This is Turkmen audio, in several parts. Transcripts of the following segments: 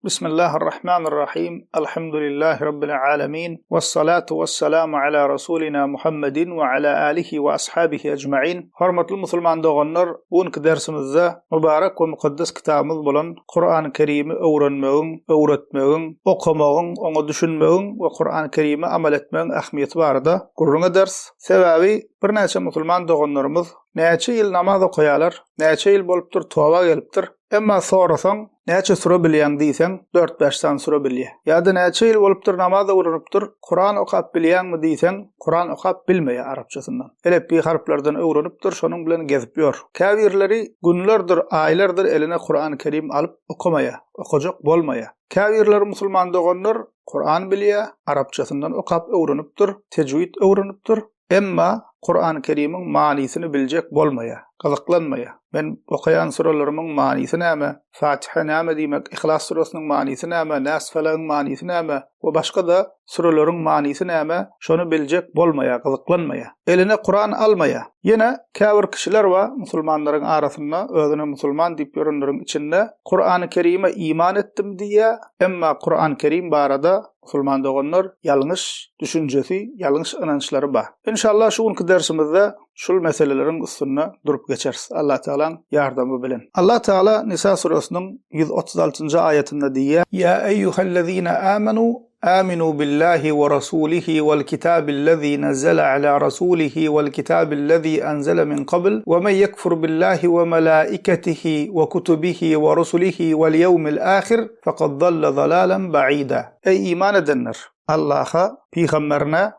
Bismillahirrahmanirrahim. Elhamdülillahi Rabbil alemin. Vessalatu vesselamu ala Rasulina Muhammedin ve ala alihi ve ashabihi ecma'in. Hormatly musulman doganlar, bugünkü dersimizde mübarek ve mukaddes kitabımız bolan Kur'an-ı Kerim'i öwrenmegiň, öwretmegiň, okumagyň, oňa düşünmegiň we Kur'an-ı Kerim'i amel etmegiň ähmiýeti barada gurrunga ders. Sebebi bir näçe musulman doganlarymyz näçe ýyl namaz okuýarlar, näçe ýyl bolupdyr toba gelipdir. Emma sorasaň näçe sure bilýän diýseň 4-5 san sure bilýär. Ýa-da näçe ýyl bolupdyr namaz öwrenipdir, Kur'an okap bilýänmi diýseň, Kur'an okap bilmeýär arapçasyndan. Elepbi harflerden öwrenipdir, şonuň bilen gezip ýör. Käbirleri günlerdir, aýlardyr eline Kur'an-ı Kerim alyp okumaýar, okajak bolmaýar. Käbirler musulman doganlar Kur'an bilýär, arapçasyndan okap öwrenipdir, tejwid öwrenipdir. Emma Kur'an-ı Kerim'in manisini biljek bolmaýar, gyzyklanmaýar. Men okuyan suralarynyň manysy näme? Fatiha näme diýmek? İhlas surasynyň manysy näme? Nas falagyň manysy näme? We başga da suralaryň manysy näme? Şonu biljek bolmaýar, gyzyklanmaýar. Eline Kur'an almaýar. Ýene käbir kişiler we musulmanlaryň arasynda özüne musulman diýip ýörenleriň içinde Kur'an-ı Kerim'e iman etdim diýär, emma Kur'an-ı Kerim barada musulman doganlar ýalňyş düşünjesi, ýalňyş inançlary bar. İnşallah şu günkü dersimizde şul meselelerin üstüne durup geçeriz. Allah Teala'nın yardımı bilen. Allah Teala Nisa surasının 136. ayetinde diýär: "Ya eyyuhellezine amenu آمنوا بالله ورسوله والكتاب الذي نزل على رسوله والكتاب الذي أنزل من قبل ومن يكفر بالله وملائكته وكتبه ورسله واليوم الآخر فقد ضل ضلالا بعيدا." Ey iman edenler! Allah'a,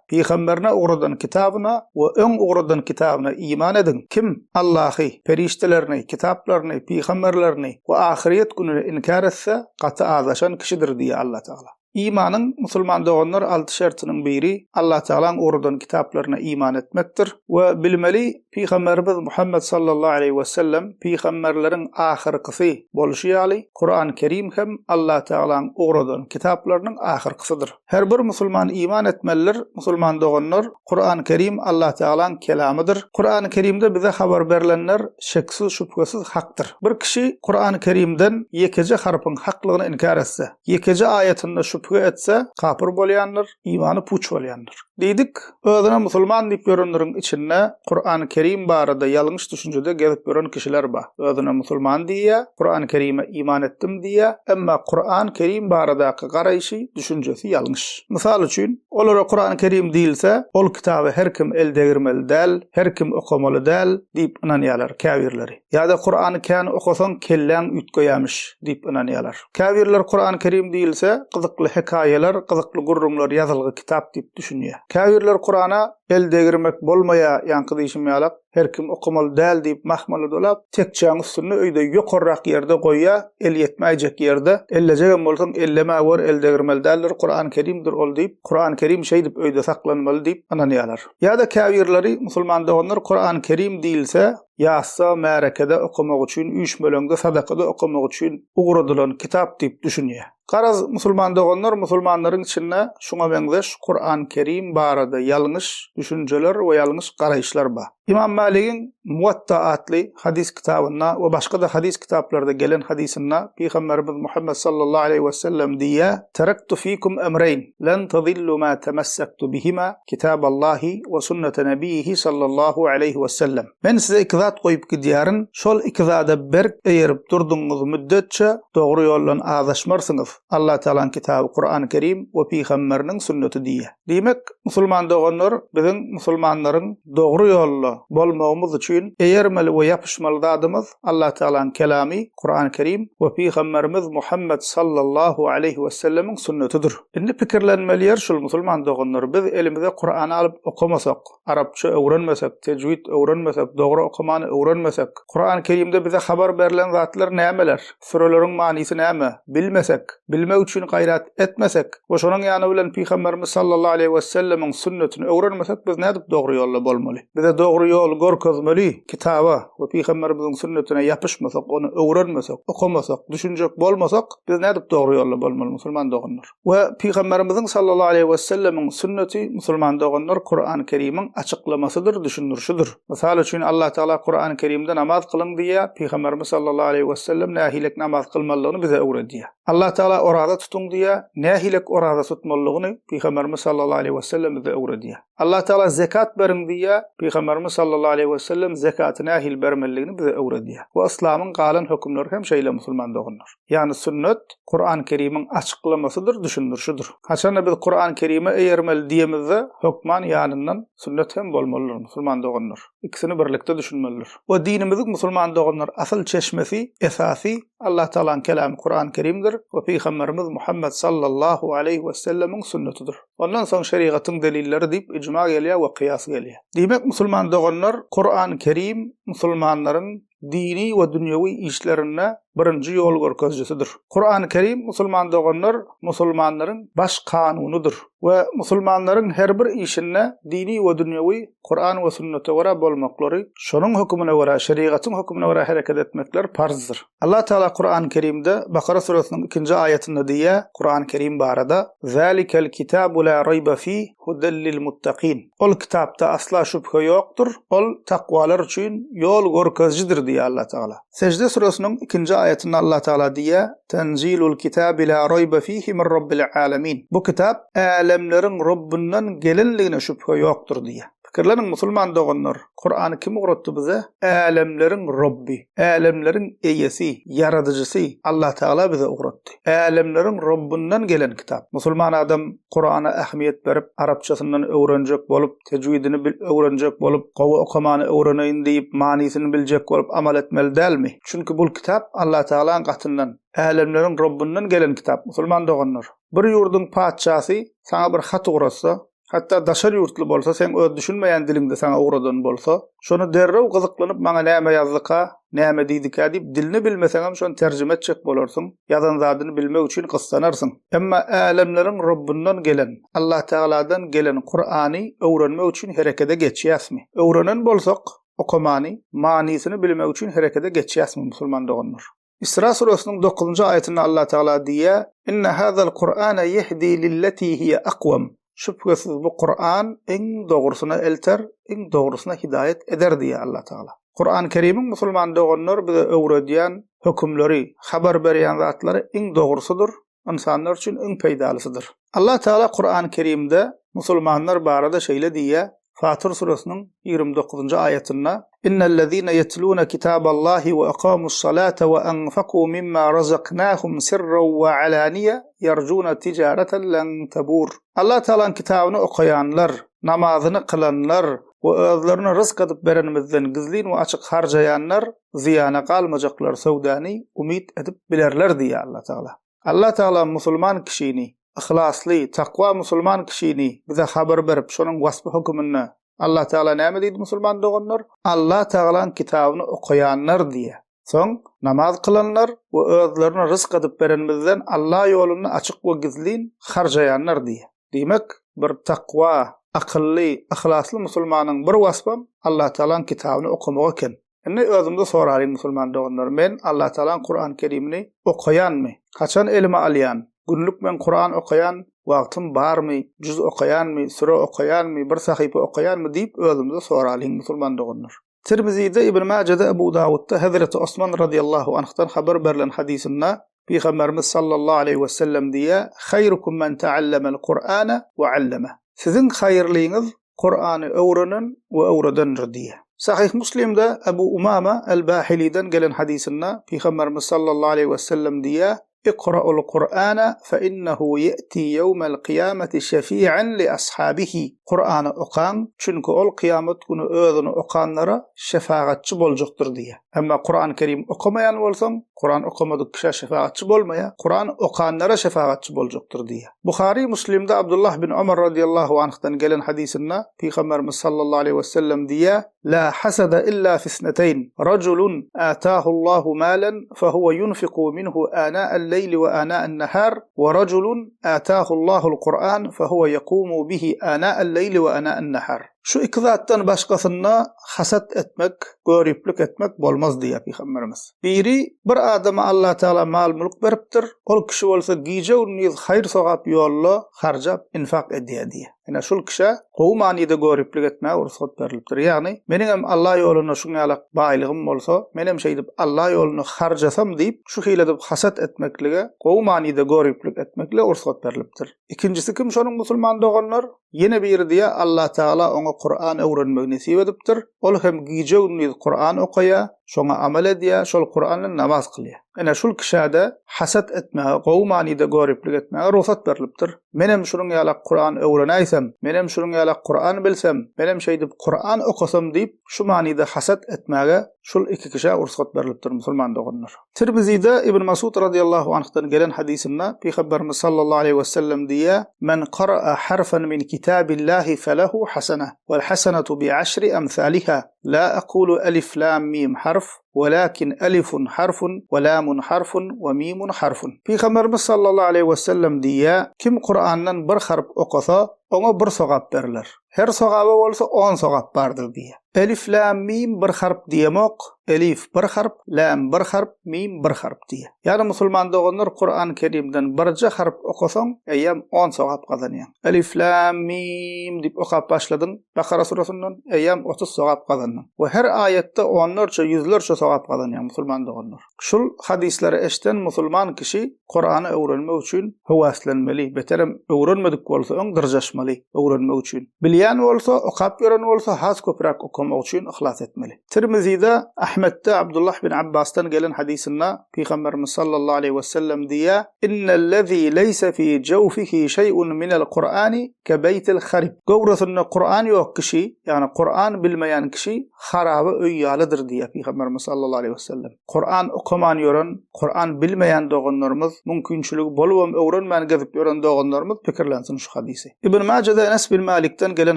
peygamberine uğradan kitabına ve ön uğradan kitabına iman edin. Kim Allah'ı, periştelerini, kitaplarını, peygamberlerini ve ahiret gününü inkar etse katı azaşan kişidir diye Allah Teala. İmanın musulman doganlar 6 şertinin biri Allah Teala'nın uğradan kitaplarına iman etmektir ve bilmeli Peygamberimiz Muhammed sallallahu aleyhi ve sellem peygamberlerin ahirkisi boluşy ýaly Kur'an-ı Kerim hem Allah Teala'nın uğradan kitaplarının ahirkisidir. Her bir musulman iman etmelidir. Musulman doganlar Kur'an-ı Kerim Allah Teala'nın kelamıdır. Kur'an-ı Kerim'de bize haber verilenler şeksiz şüphesiz haktır. Bir kişi Kur'an-ı Kerim'den yekece harfın haklygyny inkar etse, yekece ayetinde şüphe etse kafir bolýandyr, imany puç bolýandyr. Diýdik, özüne musulman diýip ýörenleriň içinde Kur'an-ı Kerim barada ýalňyş düşünjede gezip ýören kişiler bar. Özüne musulman diýär, Kur'an-ı Kerim'e iman etdim diýär, emma Kur'an-ı Kerim baradaky garaýşy, düşünjesi ýalňyş. Mysal üçin, olara Kur'an-ı Kerim diýilse, ol kitaby her kim eldegirmeli däl, her kim okumaly däl diýip inanýarlar käbirleri. Ýa-da Kur'an-ı Kerim okusaň kelläň ütgeýärmiş diýip inanýarlar. Käbirler Kur'an-ı Kerim diýilse, gyzykly hekayeler, gyzykly gurrumlar ýazylgy kitap diýip düşünýär. Käbirler Kur'ana eldegirmek bolmaýa ýanky diýişmýärler. Her kim okumaly däl diýip mahmaly dolap, tekçäň üstüne öýde ýokarrak ýerde goýýar, el ýetmäjek ýerde, ellejegem bolsaň elleme wer eldegirmeli däldir, Kur'an-ı Kerimdir ol diýip, Kur'an-ı Kerim şey diýip öýde saklanmaly diýip ananýarlar. Ýa-da käbirleri musulman doganlar Kur'an-ı Kerim diýilse, ýassa märekede okumak üçin, üýşmelende sadakada okumak üçin uğradylan kitap diýip düşünýär. Garaz musulman doganlar musulmanlaryň içinde şuňa benzeş Kur'an-ı Kerim barada ýalňyş düşünjeler we ýalňyş garaýşlar bar. İmam Malik'in Muwatta adly hadis kitabynda we başga da hadis kitaplarda gelen hadisinde Peygamberimiz Muhammed sallallahu aleyhi ve sellem diýär: "Taraktu fikum emrayn, lan tadillu ma tamassaktu bihima, kitaballahi ve sunnete nebiyhi sallallahu aleyhi ve sellem." Men size iki zat goýup gidýäryn, şol iki zada berk eýerip durduňyz müddetçe dogry ýoldan azaşmarsyňyz. Allah Teala'nın kitabı Kur'an-ı Kerim we Peygamberiniň sünneti diýär. Diýmek, musulman doganlar biziň musulmanlaryň dogry ýolda bolmagymyz üçin eýermeli we ýapyşmaly dadymyz Allah Teala'nın kelami Kur'an-ı Kerim we Peygamberimiz Muhammed sallallahu aleyhi ve sellemiň sünnetidir. Indi pikirlenmeli ýer şol musulman doganlar biz elimize Kur'an alyp okamasak, arapça öwrenmesek, tejwid öwrenmesek, dogry okumany öwrenmesek, Kur'an-ı Kerim'de bize habar berilen zatlar nämeler, suralaryň manysy näme bilmesek, bilmek üçin gaýrat etmesek we şonuň ýany bilen Peygamberimiz sallallahu aleyhi ve sellemiň sünnetini öwrenmesek biz nädip dogry ýolda bolmaly? Bize dogry ýol görkezmeli, kitaba we Peygamberimiziň sünnetine ýapyşmasak, onu öwrenmesek, okamasak, düşünjek bolmasak biz nädip dogry ýolda bolmaly musulman doganlar? We Peygamberimiziň sallallahu aleyhi ve sellemiň sünneti musulman doganlar Kur'an-ı Kerim'iň açıklamasydyr, düşündürşidir. Mysal üçin Allah Teala Kur'an-ı Kerim'de namaz kılın diye Peygamberimiz sallallahu aleyhi ve sellem nähilek namaz kılmalygyny bize öwredýär. Allah Teala Allah'a orada tutun diye nehilek orada tutmalygyny Peygamberimiz sallallahu aleyhi ve sellem bize öwrediýär. Allah Taala zekat berin diye Peygamberimiz sallallahu aleyhi ve sellem zekaty nehil bermeligini bize öwrediýär. Bu İslamyň galan hökümleri hem şeýle musulman dogunlar. Yani sünnet Kur'an-ı Kerim'in açıklamasıdır, düşündürüşüdür. Haçan biz Kur'an-ı Kerim'e eýermeli diýemizde hökman ýanyndan sünnet hem bolmalydyr musulman dogunlar. İkisini birlikde düşünmelidir. O dinimiziň musulman dogunlar asıl çeşmesi, esasy Allah Taala'nın kelamı Kur'an-ı Kerim'dir ve Peygamberimiz Muhammed sallallahu aleyhi ve sellemin sünnetidir. Ondan soň şeriatyň delilleri diýip icma gelýär we kıyas gelýär. Demek musulman dogunlar Kur'an-ı Kerim musulmanlaryň dini we dünýäwi işlerine birinji ýol görkezjisidir. Kur'an-ı Kerim musulman dogunlar musulmanlaryň baş kanunydyr we musulmanlaryň her bir işine dini we dünýäwi Kur'an we sünnete göre bolmaklary, şonuň hukmuna göre, şeriatyň hukmuna göre hareket etmekler farzdyr. Allah Taala Kur'an-ı Kerim'de Bakara suresiniň 2-nji ayetinde diýär, Kur'an-ı Kerim barada: "Zalikel kitabu la rayba fih hudel lil muttaqin." Ol kitapda asla şüphe ýokdur. Ol takwalar üçin ýol görkezjidir diýär Allah Taala. Secde suresiniň 2-nji ayetinde Allah Taala diýär: "Tenzilul kitabi la rayba fihi min rabbil alamin." Bu kitap alemleriň Rabbinden gelenligine şüphe ýokdur diýär. Fikirleriň musulman dogunlar, Kur'any kim öwretdi bize? Alemleriň Rabbi, alemleriň eýesi, yaradyjysy Allah Taala bize öwretdi. Alemleriň Rabbinden gelen kitap. Musulman adam Kur'ana ähmiýet berip, arapçasyndan öwrenjek bolup, tejwidini öwrenjek bolup, gowy okamany öwreneýin diýip, manysyny biljek bolup amal etmeli dälmi? Çünki bu kitap Allah Taala'nın gatyndan, alemleriň Rabbinden gelen kitap. Musulman dogunlar, bir ýurduň padşasy sana bir hat uğratsa, hatta daşar ýurtly bolsa, sen öz düşünmeýän dilinde sana uğradan bolsa, şonu derrew gyzyklanyp maňa näme ýazdyka, näme diýdika diýip dilini bilmeseňem şonu terjime etjek bolarsyň, ýazan zadyny bilmek üçin gyslanarsyň. Emma alemleriň Rabbinden gelen, Allah Taala'dan gelen Kur'any öwrenmek üçin herekete geçýäsmi? Öwrenen bolsak, okamany, manysyny bilmek üçin herekete geçýäsmi musulman dogunlar? İsra suresiniň 9-njy ayetinde Allah Taala diýär: "İnne hazal Kur'ana yehdi lillati hiye aqwam." Şüphesiz bu Kur'an en doğrusuna elter, en doğrusuna hidayet eder diýär Allah Taala. Kur'an-ı Kerim'in musulman dogunlar bize öwredýän hökümleri, habar berýän zatlary en doğrusudur, insanlar üçin en peýdalysydyr. Allah Taala Kur'an-ı Kerim'de musulmanlar barada şeýle diýär. Fatır suresiniň 29-njy ayetinde: "İnnellezîne yetlûne kitâballâhi ve aqâmus-salâte ve enfakû mimmâ razaqnâhum sirran ve alâniye yerjûne ticareten len tebûr." Allah Taala'nın kitabını okayanlar, namazyny kılanlar we özlerine rızk adyp berenimizden gizlin we açyk harjayanlar ziyana galmajaklar sowdany umid edip bilerler diýär Allah Taala. Allah Taala musulman kişini, ihlasly, takwa musulman kişini bize habar berip şonuň wasfy hukmyny Allah Taala näme diýdi musulman dogunlar? Allah Taala'nın kitabını okayanlar diýär. Soň namaz kılanlar we özlerine rızk adyp berenimizden Allah ýoluny açyk we gizlin harjayanlar diýär. Demek bir takwa, akılly, ihlasly musulmanyň bir wasfy Allah Taala'nın kitabını okumak eken. Indi özümde sorarym musulman dogunlar, men Allah Taala'nın Kur'an-ı Kerimini okayanmy? Kaçan elime alýan? Günlük men Kur'an okayan wagtym barmy? Juz okayanmy? Sure okayanmy? Bir sahypa okayanmy diýip özümde sorarym musulman dogunlar. Tirmizi'de, İbn Majah'da, Ebu Davud'da Hazreti Osman radıyallahu anh'tan haber berilen hadisinde Peygamberimiz sallallahu aleyhi ve sellem diye: "Hayrukum men ta'allama'l Kur'ana ve 'allama." Sizin hayırlığınız Kur'an'ı öwrenen ve öwredendir diye. Sahih Müslim'de Ebu Umama el-Bahili'den gelen hadisinde Peygamberimiz sallallahu aleyhi ve sellem diye: "İqra'ul Kur'ana fe innehu ye'ti yevmel kıyameti şefi'an li ashabihi." Kur'an'ı okan, çünkü ol kıyamet günü özünü okanlara şefaatçı boljakdyr diye. Ama Kur'an-ı Kerim okamayan bolsaň, Kur'an okamadyk kişi şefaatçi bolmaýa, Kur'an okanlara şefaatçi boljakdyr diye. Buhari Müslim'de Abdullah bin Ömer radıyallahu anh'tan gelen hadisinde Peygamberimiz sallallahu aleyhi ve sellem diye: "La hasada illa fi isnateyn. Raculun ataahu Allahu malan fehuve yunfiqu minhu ana'al leyli ve ana'an nahar ve raculun ataahu Allahul Kur'an fehuve yaqumu bihi ana'al leyli ve ana'an nahar." Şu iki zatdan başkasına hasat etmek, görüplük etmek bolmaz diye Peygamberimiz. Biri bir adama Allah Teala mal mulk beripdir. Ol kişi bolsa giýje unyz hayır sogap ýolly harjap infak edýär diye. Ene şol kişi gowy manýada görüplük etmäge ruhsat berilipdir. Ýagny meniň hem Allah ýolyna şuňalak baýlygym bolsa, menem şeýdip Allah ýolyny harjasam diýip şu hyýla hasat etmeklige, gowy manýada görüplük etmekle ruhsat berilipdir. İkincisi kim şonuň musulman doganlar? Yine bir diýe Allah Taala oňa Qur'an öwrenmegi nesip edipdir. Ol hem giýje unyz Qur'an okaýa, şoňa amal edýär, şol Qur'anyň namaz kılýar. Ene şol kişide hasat etmäge, gowy manýada görüplük etmäge ruhsat berilipdir. Menem şunuň ýalak Qur'an öwrenäýsem, menem şunuň ýalak Qur'an bilsem, menem şeýdip Qur'an okasam diýip şu manýada hasat etmäge şol iki kişi ruhsat berilipdir musulman doganlar. Tirmizi'de İbn Mas'ud radıyallahu anh'tan gelen hadisinde Peygamberimiz sallallahu aleyhi ve sellem diye men qara'a harfan min kitabillahi felahu hasana vel hasanatu bi aşri emthaliha la aqulu alif lam mim harf walakin alifun harfun ve lamun harfun ve mimun harfun. Peygamberimiz sallallahu aleyhi ve sellem diye kim Kur'an'dan bir harf okasa ona bir sogap berilir. Her sogaba bolsa 10 sogap bardyr diye. Elif lam mim bir harf diýemek, elif bir harf, lam bir harf, mim bir harf diye. Yani musulman doganlar Kur'an-ı Kerimden birce harf okasaň, eýem 10 sogap kazanýar. Elif lam mim diýip okap başladın, Bakara surasyndan eýem 30 sogap kazanýar. We her ayetde onlarça, yüzlerce sogap kazanýar musulman doganlar. Şol hadisleri eşiten musulman kişi Kur'an'ı öwrenmek üçin howaslanmaly, beterem öwrenmedik bolsa öň dyrjaşmaly öwrenmek üçin. Bilýän bolsa, okap gören bolsa has köprak okumak üçin ihlas etmeli. Tirmizi'de Ahmet'te Abdullah bin Abbas'tan gelen hadisinde Peygamberimiz sallallahu aleyhi ve sellem diye innellezî leyse fî cevfihi şey'un minel Kur'ani ke beytil harib. Gowrasynda Kur'an ýok kişi, yani Kur'an bilmeýän kişi haraby öý ýalydyr diye Peygamberimiz sallallahu aleyhi ve sellem. Kur'an okuman ýören, Kur'an bilmeýän doganlarymyz mümkinçiligi bolubam öwrenmän gezip ýören doganlarymyz pikirlensin şu hadisi. İbn Majah'da Enes bin Malik'ten gelen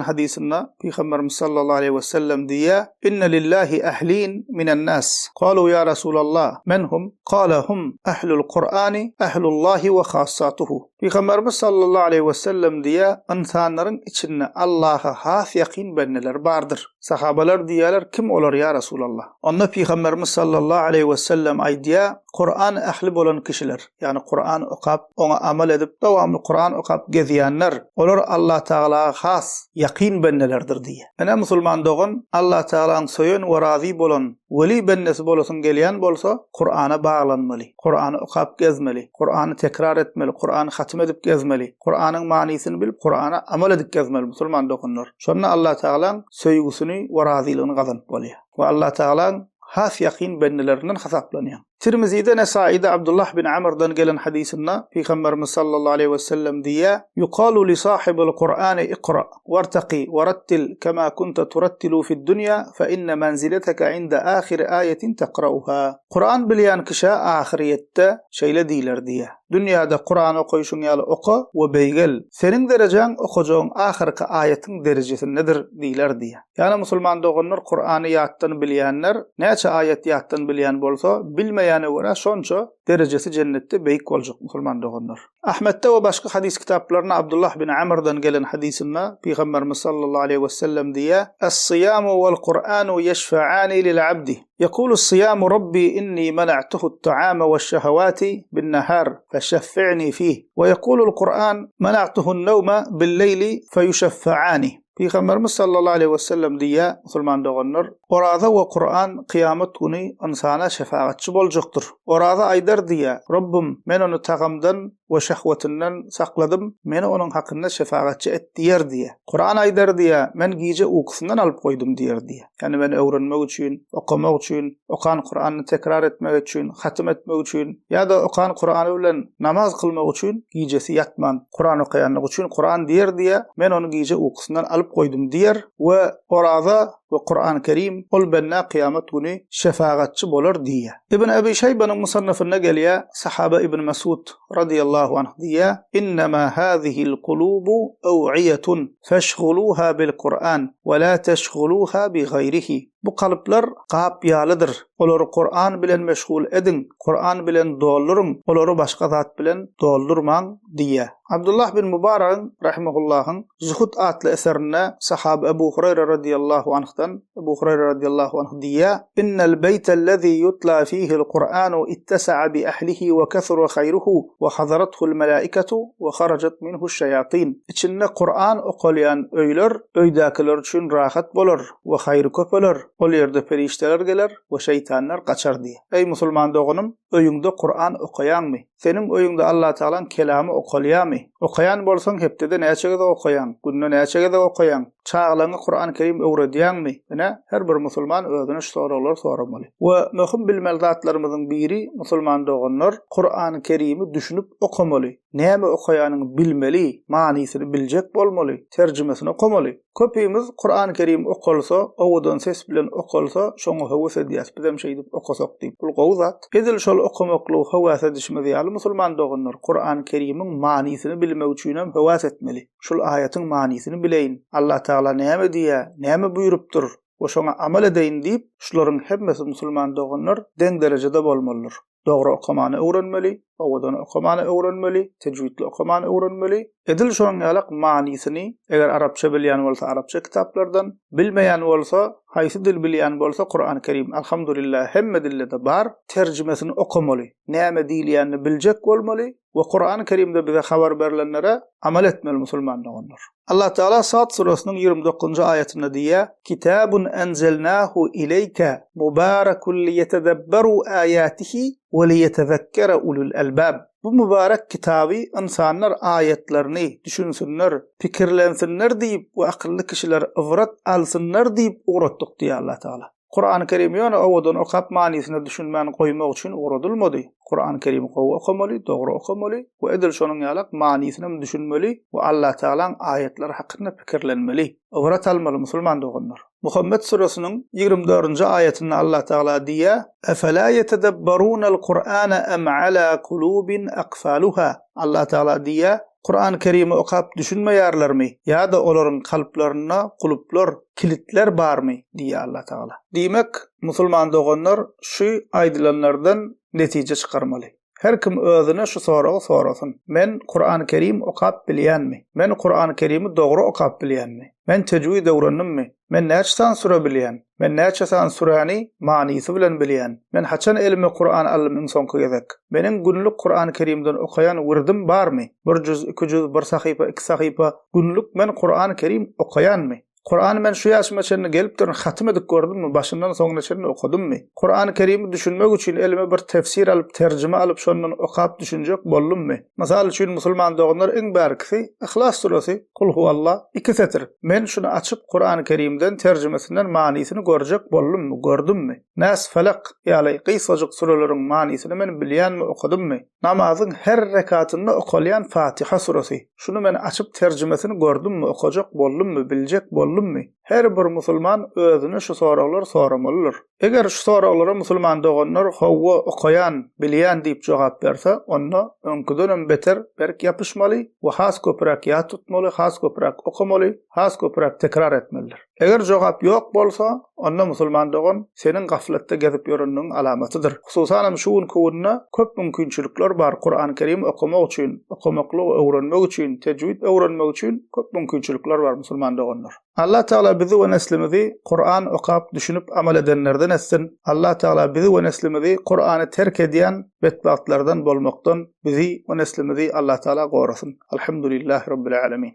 hadisinde Peygamberimiz sallallahu aleyhi ve sellem diye inne lillahi ahlin minen nas. Qalu ya Resulallah men hum? Qala hum ahlul Qur'ani ahlullahi ve khassatuhu. Peygamberimiz sallallahu aleyhi ve sellem diye insanların içinde Allah'a has yakin benneler bardır. Sahabalar diýerler kim olar ya Resulallah? Onda Peygamberimiz sallallahu aleyhi ve sellem aýdýar Kur'an ahli bolan kişiler, yani Kur'an okap, ona amal edip dowamly Kur'an okap gezýänler, olar Allah Taala has yakin bennelerdir diye. Ene musulman dogan Allah Taala'ň söýen we razy bolan weli bennesi bolasyn gelýän bolsa, Kur'ana baglanmaly, Kur'any okap gezmeli, Kur'any tekrar etmeli, Kur'any hatm edip gezmeli, Kur'anyň manysyny bilip Kur'ana amal edip gezmeli musulman doganlar. Şonda Allah Taala'ň söýgüsini we razylygyny gazanyp bolýar. We Allah Taala'ň has yakin bennelerinden hasaplanýar. Tirmizi'de Nesai'de Abdullah bin Amr'dan gelen hadisinde Peygamberimiz sallallahu aleyhi ve sellem diye yuqalu li sahibil Kur'ani iqra wartaqi warattil kema kunta turattilu fid dunya fa inna manzilataka inda ahir ayetin taqra'uha. Kur'an bilýän kişi ahiriyette şeýle diýler diye. Dünyada Kur'an okuýşuň ýaly oka we beýgel. Seniň derejaň okujağın ahirki ayetin derecesi nedir diýler diye. Yani musulman doganlar Kur'any ýatdan bilýänler, näçe ayet ýatdan bilýän bolsa, bilmeýäne görä şonça derecesi cennetde beýik boljak musulman doganlar. Ahmet'te we başga hadis kitaplarına Abdullah bin Amr'dan gelen hadisinde Peygamberimiz sallallahu aleyhi ve sellem diye es-siyamu vel Kur'anu yeşfa'ani lil abdi. يقول الصيام ربي إني منعته الطعام والشهوات بالنهار فشفعني فيه ويقول القرآن منعته النوم بالليل فيشفعاني. Peygamberimiz sallallahu aleyhi ve sellem diye musulman doganlar orada we Kur'an kıyamet günü insana şefaatçi boljakdyr. Orada aýdar diye Rabbim men onu tagamdan we şehwetinden sakladym, meni onun hakynda şefaatçi et diýer diye. Kur'an aýdar diye men giýje uykusundan alyp goýdum diýer diye. Yani men öwrenmek üçin, okamak üçin, okan Kur'any tekrar etmek üçin, hatm etmek üçin ýa-da okan Kur'any bilen namaz kılmak üçin giýjesi ýatman, Kur'an okaýanlyk üçin Kur'an diýer diye men onu giýje uykusundan alyp goýdum diýer we orada we Kur'an-ı Kerim ol benna kıyamet günü şefaatçi bolar diye. İbn Ebi Şeybe'nin musannafına geliyor sahaba İbn Mesud radıyallahu anh diye innema hâzihil kulubu ev'iyetun feşguluha bil Kur'an ve la teşguluha bi gayrihi. Bu kalıplar gapyalıdır. Olary Kur'an bilen meşgul edin. Kur'an bilen doldurun. Olary başka zat bilen doldurman diye. Abdullah bin Mübarek'in rahimahullah'ın Zuhud adlı eserine sahab Ebu Hureyre radıyallahu anh'tan Ebu Hureyre radıyallahu anh diye innel beytellezî yutla fîhil Kur'anu ittesa'a bi ahlihi ve kethura khayruhu ve hazarathul melâiketu ve haracet minhu şeyatîn. İçinde Kur'an okulyan öyler, öydakiler için rahat bolar ve hayrı köp bolar. Ol yerde perişteler geler ve şeytanlar kaçar diye. Ey musulman doğunum, öyünde Kur'an okuyan mı? Senin öyünde Allah Teala'nın kelamı okulyan mı? Okuyan bolsan hepde näçegede okuyan, günne näçegede okuyan, çağlaňy Kur'an-ı Kerim öwrediýän mi? Ene her bir musulman özüne şu soralar soramaly. We möhüm bilmeli zatlarymyzyň biri musulman doganlar Kur'an-ı Kerim'i düşünüp okumaly. Näme okuýanyny bilmeli, manysyny biljek bolmaly, terjimesini okumaly. Köpüýümiz Kur'an-ı Kerim okulsa, owdan ses bilen okulsa, şoňa hewes edýäs, bizem şey diýip okusak diýip. Bu gowzat. Edil şol okumakly hewes edişmedi ýaly musulman doganlar Kur'an-ı Kerim'iň manysyny bilmek üçin hem hewes etmeli. Şol aýatyň manysyny bileýin. Allah Taala näme diýär, näme buýrupdyr, we şoňa amal edeýin diýip, şolaryň hemmesi musulman doganlar deň derejede bolmalydyr. Dogry okumany öwrenmeli, owdan okumany öwrenmeli, tejwidli okumany öwrenmeli. Edil şoň ýalak manysyny eger arapça bilýän bolsa arapça kitaplardan, bilmeýän bolsa, haýsy dil bilýän bolsa Kur'an-ı Kerim alhamdulillah hemme dillerde bar, terjimesini okumaly. Näme diýilýänini biljek bolmaly we Kur'an-ı Kerimde bize habar berilenlere amal etmeli musulman doganlar. Allah Teala Sad surasının 29-njy aýatynda diýär: "Kitabun enzelnahu ileyke mubarakun liyetedebberu ayatihi ve liyetezekkere ulul albab." Bu mübarek kitabı insanlar ayetlerini düşünsünler, pikirlensinler diýip we akylly kişiler ibrat alsınlar diýip öwretdik diýär Allah Teala. Kur'an-ı Kerim ýöne owdan okap manysyny düşünmän goýmak üçin öwredilmedi. Kur'an-ı Kerim okumaly, dogry okumaly we edil şonuň ýalak manysyny düşünmeli we Allah Teala'nın ayetleri hakynda pikirlenmeli. Öwret almaly musulman doganlar. Muhammed surasının 24-nji aýatynda Allah Teala diýär: "Efela yetedebberunal Kur'ana em ala kulubin aqfaluha." Allah Teala diýär: Kur'an-ı Kerim'i okap düşünmeýärlermi? Ya da olaryň kalplaryna kuluplar, kilitler barmy? diýär Allah Teala. Diýmek, musulman doganlar şu aýdylanlardan netije çykarmaly. Her kim özüne şu soragy sorasyn. Men Kur'an-ı Kerim okap bilýänmi? Men Kur'an-ı Kerim'i dogry okap bilýänmi? Men tejwid öwrendimmi? Men näçe sure bilýän? Men näçe surany manysy bilen bilýän? Men haçan elmi Kur'an alymyň soňky gezek? Meniň günlük Kur'an-ı Kerimden okayan wirdim barmy? 1 juz, 2 juz, 1 sahypa, 2 sahypa günlük men Kur'an-ı Kerim okayanmy? Kur'an men şu ýaşyma çenine gelip durun hatim edip gördümmi? Başyndan soňuna çenine okudummy? Kur'an-ı Kerim'i düşünmek üçin elime bir tefsir alıp, terjime alıp şondan okap düşünjek boldummy? Masal üçin musulman doganlar iň bärkisi İhlas surasy, Kul huvallah 2 setir. Men şunu açyp Kur'an-ı Kerim'den terjimesinden manysyny görjek boldummy? Gördümmi? Nas, Falak ýaly gysgaçyk suralaryň manysyny men bilýänmi, okudummy? Namazyň her rekatynda okulýan Fatiha surasy. Şunu men açyp terjimesini gördümmi, okajak boldummy, biljek boldummy? Her bir musulman özüne şu soraglar soramalydyr. Eger şu soraglara musulman doganlar hawa okayan, bilýän diýip jogap berse, onda öňküden beter berk ýapyşmaly we has köprak ýat tutmaly, has köprak okumaly, has köprak tekrar etmelidir. Eger jogap ýok bolsa, onda musulman dogan senin gafletde gezip ýörendiň alamatydyr. Hususan şu gününe köp mümkinçilikler bar. Kur'an-ı Kerim okumak üçin, okumakly öwrenmek üçin, tejwid öwrenmek üçin köp mümkinçilikler bar musulman doganlar. Allah Teala bizi we neslimizi Kur'an okap düşünüp amal edenlerden etsin. Allah Teala bizi we neslimizi Kur'an'ı terk edýän bedbahtlardan bolmakdan bizi we neslimizi Allah Teala gorasyn. Elhamdülillahi rabbil alamin.